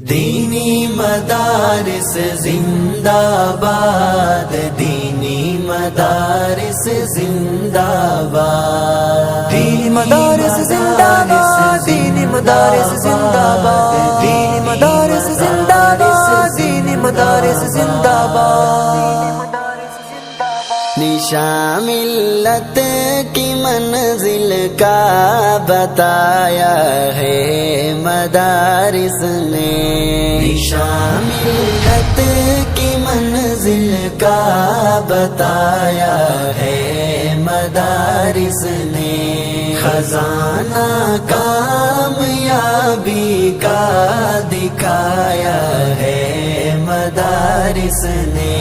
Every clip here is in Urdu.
دینی مدارس زندہ باد، دینی مدارس زندہ باد، دینی مدارس زندہ باد، دینی مدارس زندہ باد، دینی مدارس زندہ باد، دینی مدارس زندہ باد۔ نشان ملت کی منزل کا بتایا ہے مدارس نے، نشان ملت کی منزل کا بتایا ہے مدارس نے، خزانہ کامیابی کا دکھایا ہے مدارس نے۔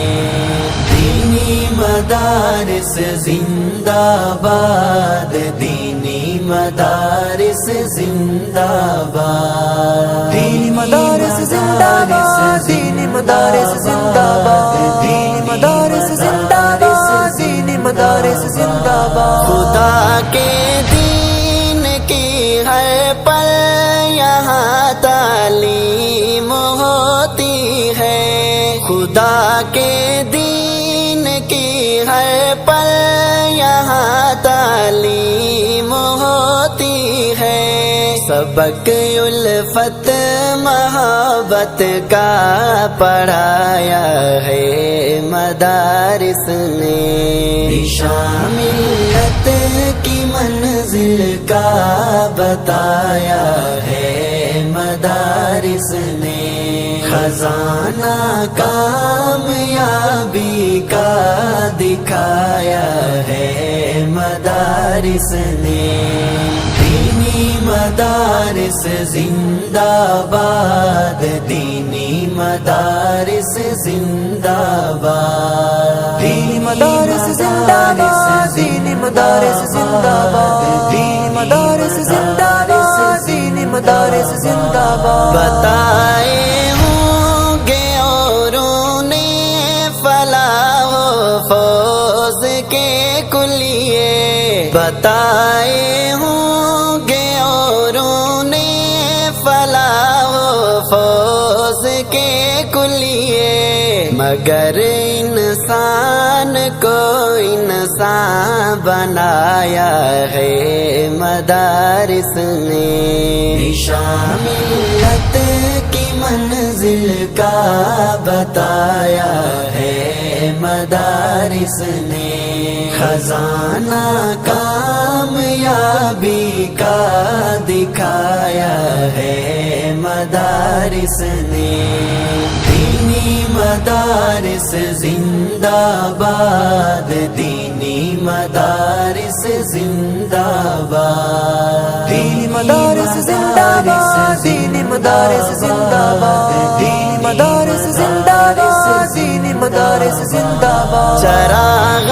دینی مدارس زندہ باد، دینی مدارس زندہ باد، دینی مدارس زندہ باد، دینی مدارس زندہ باد، دینی مدارس زندہ باد، دینی مدارس زندہ باد۔ خدا کے دین کی ہر پل یہاں تعلیم ہوتی ہے، خدا کے دین کی ہر پل یہاں تعلیم ہوتی ہے، سبق الفت محبت کا پڑھایا ہے مدارس نے، نشان ملت کی منزل کا بتایا ہے مدارس نے، خزانہ کامیابی کا دکھایا ہے مدارس نے۔ دینی مدارس زندہ باد، دینی مدارس زندہ باد، دینی مدارس زندہ باد، دینی مدارس زندہ باد، دینی مدارس زندہ باد، دینی مدارس زندہ باد۔ بتائے ہوں گے اوروں نے فلاح و فوز کے کلیے، بتائے ہوں گے اوروں نے فلاح و فوز کے کلیے، مگر انسان کو انسان بنایا ہے مدارس نے، نشان ملت کی منزل کا بتایا ہے مدارس نے، خزانہ کامیابی کا دکھایا ہے مدارس نے۔ دینی مدارس زندہ باد، دینی مدارس زندہ باد، دینی مدارس زندہ باد، دینی مدارس زندہ باد، دینی مدارس زندہ باد، دینی مدارس زندہ باد۔ چراغ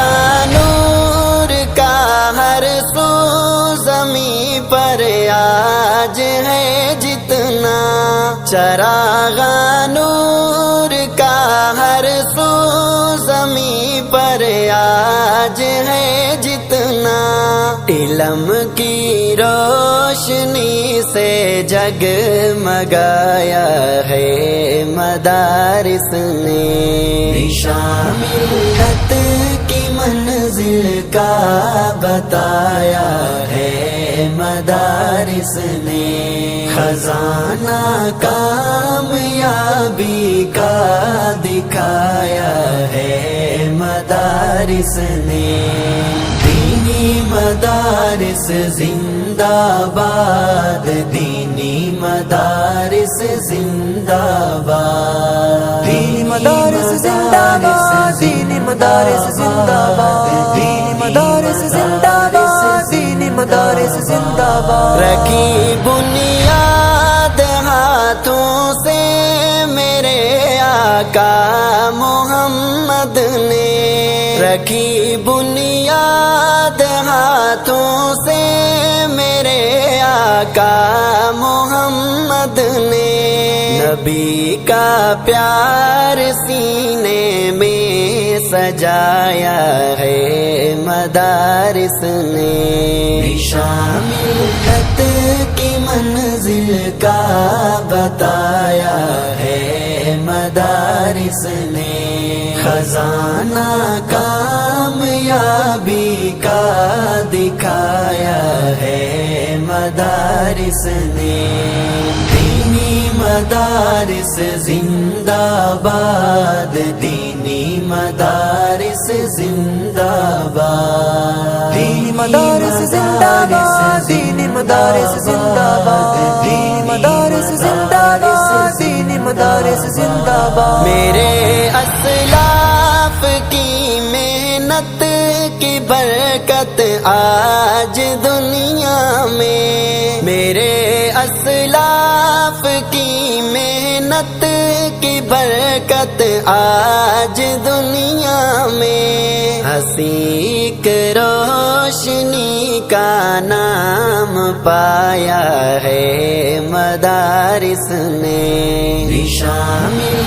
نور کا ہر سو زمین پر آج ہے جتنا، چراغ نور کا ہر سو زمین پر آج ہے جتنا، علم کی روشنی سے جگمگایا ہے مدارس نے، نشان ملت کی منزل کا بتایا ہے مدارس نے، خزانہ کامیابی کا دکھایا ہے مدارس نے۔ دینی مدارس زندہ باد، دینی مدارس زندہ باد، دینی مدارس زندہ باد، دینی مدارس زندہ باد، دینی مدارس زندہ باد، دینی مدارس زندہ باد۔ رکھی بنیاد ہاتھوں سے میرے آقا محمد نے، رکھی بنیاد ہاتھوں سے میرے آقا محمد نے، نبی کا پیار سینے میں سجایا ہے مدارس نے، نشان ملت کی منزل کا بتایا طریقہ دکھایا ہے مدارس نے. دینی مدارس زندہ باد, دینی مدارس زندہ باد. دینی مدارس زندہ باد, دینی مدارس زندہ باد, دینی مدارس زندہ باد, دینی مدارس زندہ باد. میرے اسلاف کی محنت کی برکت آج دنیا میں, میرے اسلاف کی محنت کی برکت آج دنیا میں. حسیق روشنی کا نام پایا ہے مدارس نے. شام